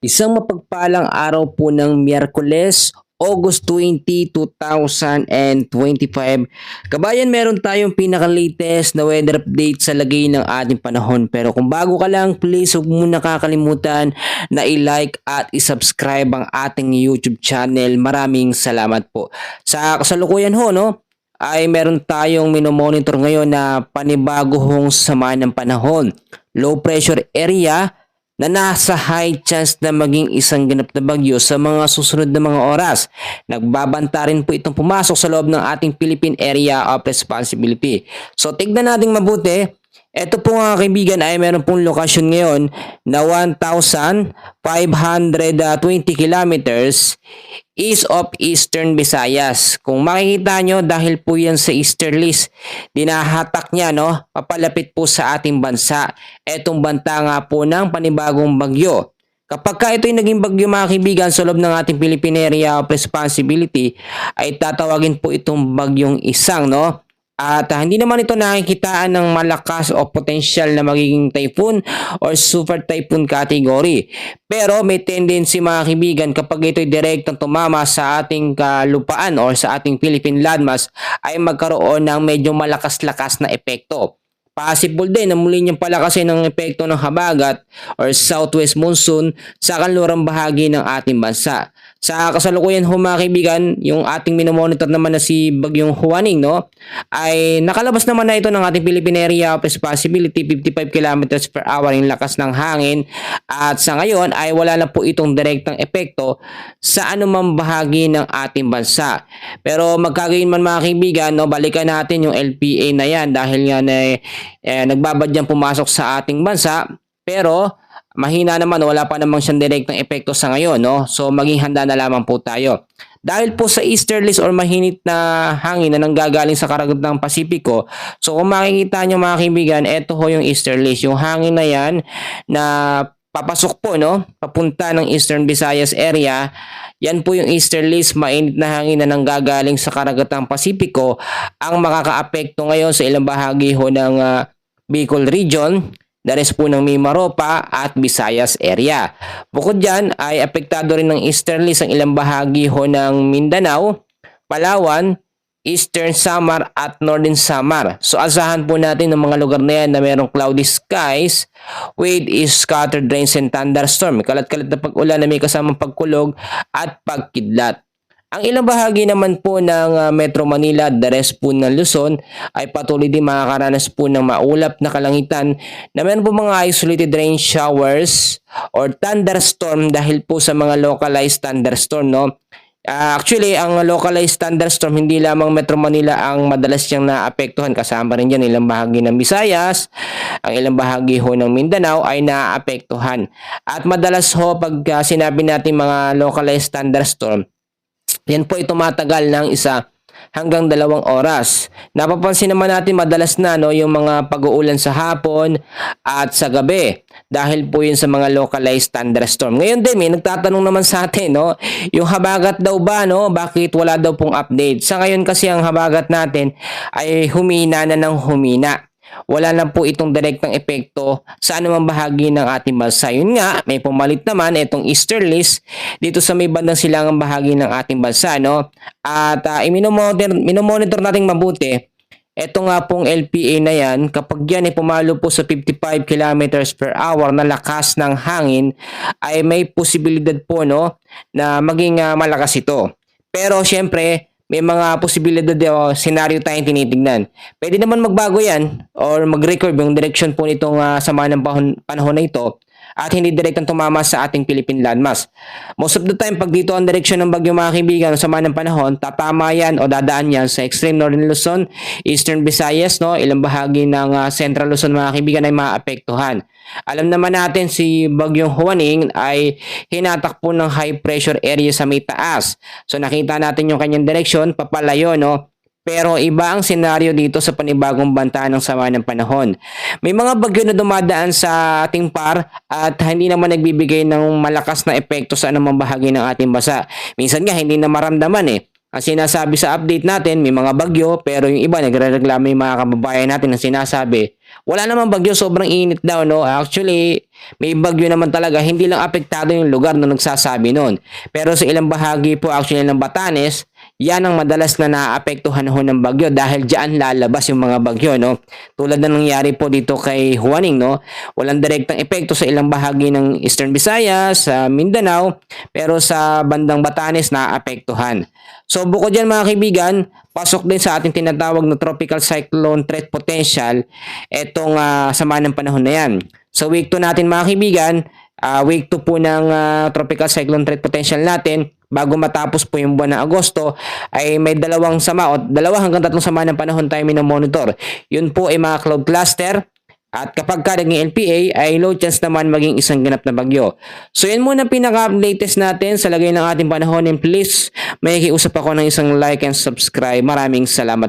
Isang mapagpalang araw po ng Miyerkules, August 20, 2025. Kabayan, meron tayong pinaka-latest na weather update sa lagay ng ating panahon. Pero kung bago ka lang, please huwag mo nakakalimutan na i-like at i-subscribe ang ating YouTube channel. Maraming salamat po. Sa kasalukuyan ho, no? Ay meron tayong minomonitor ngayon na panibagong sama ng panahon. Low pressure area na nasa high chance na maging isang ganap na bagyo sa mga susunod na mga oras. Nagbabanta rin po itong pumasok sa loob ng ating Philippine Area of Responsibility. So tignan natin mabuti. Ito po mga kaibigan ay meron pong lokasyon ngayon na 1,520 kilometers east of Eastern Visayas. Kung makikita nyo, dahil po yan sa easterlies, dinahatak niya, no, papalapit po sa ating bansa. Etong banta nga po ng panibagong bagyo. Kapag ka ito'y naging bagyo mga kaibigan sa loob ng ating Philippine Area of Responsibility, ay tatawagin po itong bagyong isang, no? At hindi naman ito nakikitaan ng malakas o potensyal na magiging typhoon or super typhoon category. Pero may tendency mga kaibigan kapag ito'y direktang tumama sa ating kalupaan or sa ating Philippine landmass ay magkaroon ng medyo malakas-lakas na epekto. Possible din na muli niyang palakasin ng epekto ng habagat or southwest monsoon sa kanlurang bahagi ng ating bansa. Sa kasalukuyan ho mga kaibigan, yung ating minomonitor naman na si Bagyong Juaning, no, ay nakalabas naman na ito ng ating Philippine Area of Responsibility, 55 kilometers per hour yung lakas ng hangin, at sa ngayon ay wala na po itong direktang epekto sa anumang bahagi ng ating bansa. Pero magkagayon man mga kaibigan, no, balikan natin yung LPA na yan dahil yan ay nagbabadyang pumasok sa ating bansa, pero mahina naman, wala pa namang siyang direktang epekto sa ngayon, no? So maging handa na lamang po tayo. Dahil po sa easterlies or mahinit na hangin na nanggagaling sa karagatang Pasipiko, so kung makikita nyo mga kaibigan, eto ho yung easterlies, yung hangin na yan na papasok po, no, papunta ng Eastern Visayas area. Yan po yung easterlies, mainit na hangin na nanggagaling sa karagatang Pasipiko ang makakaapekto ngayon sa ilang bahagi ho ng Bicol region, the rest po ng Mimaropa at Visayas area. Bukod dyan ay apektado rin ng easterlies ang ilang bahagi ho ng Mindanao, Palawan, Eastern Samar at Northern Samar. So asahan po natin ng mga lugar na yan na mayroong cloudy skies with scattered rains and thunderstorm. Kalat-kalat na pag-ulan na may kasamang pagkulog at pagkidlat. Ang ilang bahagi naman po ng Metro Manila, the rest po ng Luzon ay patuloy din makakaranas po ng maulap na kalangitan na meron po mga isolated rain showers or thunderstorm dahil po sa mga localized thunderstorm, no? Actually, ang localized thunderstorm, hindi lamang Metro Manila ang madalas niyang naapektuhan. Kasama rin dyan ilang bahagi ng Visayas, ang ilang bahagi ho ng Mindanao ay naapektuhan. At madalas ho, pag sinabi natin mga localized thunderstorm, yan po ay tumatagal ng 1 hanggang 2 oras. Napapansin naman natin madalas na, no, yung mga pag-uulan sa hapon at sa gabi dahil po yun sa mga localized thunderstorm. Ngayon din may nagtatanong naman sa atin, no, yung habagat daw ba, no, bakit wala daw pong update? Sa ngayon kasi ang habagat natin ay humina na ng humina. Wala na po itong direktang epekto sa anumang bahagi ng ating bansa. Yun nga, may pumalit naman itong easterlies dito sa may bandang silangang bahagi ng ating bansa, no? At minomonitor natin mabuti. Ito nga pong LPA na yan, kapag yan ay pumalo po sa 55 kilometers per hour na lakas ng hangin, ay may posibilidad po, no, na maging malakas ito. Pero syempre, may mga posibilidad o senaryo tayong tinitignan. Pwede naman magbago yan or mag-record yung direction po nitong sama ng panahon na ito at hindi direktang tumama sa ating Philippine landmass. Most of the time, pag dito ang direksyon ng bagyo mga kaibigan, sama ng panahon, tatama yan o dadaan yan sa extreme northern Luzon, Eastern Visayas, no, ilang bahagi ng Central Luzon mga kaibigan ay maapektuhan. Alam naman natin si Bagyong Juaning ay hinatak po ng high pressure area sa may taas. So nakita natin yung kanyang direksyon, papalayo, no? Pero iba ang senaryo dito sa panibagong banta ng sama ng panahon. May mga bagyo na dumadaan sa ating par at hindi naman nagbibigay ng malakas na epekto sa anumang bahagi ng ating bansa. Minsan nga hindi na maramdaman eh. Ang sinasabi sa update natin, may mga bagyo, pero yung iba nagrereklamo yung mga kababayan natin na sinasabi, wala namang bagyo, sobrang init daw, no? Actually, may bagyo naman talaga, hindi lang apektado yung lugar na nagsasabi nun. Pero sa ilang bahagi po actually ng Batanes, yan ang madalas na naapektuhan ho ng bagyo dahil diyan lalabas yung mga bagyo, no? Tulad na nangyari po dito kay Juaning, no? Walang direktang epekto sa ilang bahagi ng Eastern Visayas, sa Mindanao, pero sa bandang Batanes naapektuhan. So bukod dyan mga kaibigan, pasok din sa ating tinatawag na tropical cyclone threat potential etong sama ng panahon na yan. So week 2 natin mga kaibigan, week 2 po ng tropical cyclone threat potential natin bago matapos po yung buwan ng Agosto ay may dalawang sama o 2 hanggang 3 sama ng panahon tayo minomonitor. Yun po ay mga cloud cluster at kapag ka naging LPA ay low chance naman maging isang ganap na bagyo. So yan muna pinaka-latest natin sa lagay ng ating panahon and please makikiusap ako ng isang like and subscribe. Maraming salamat.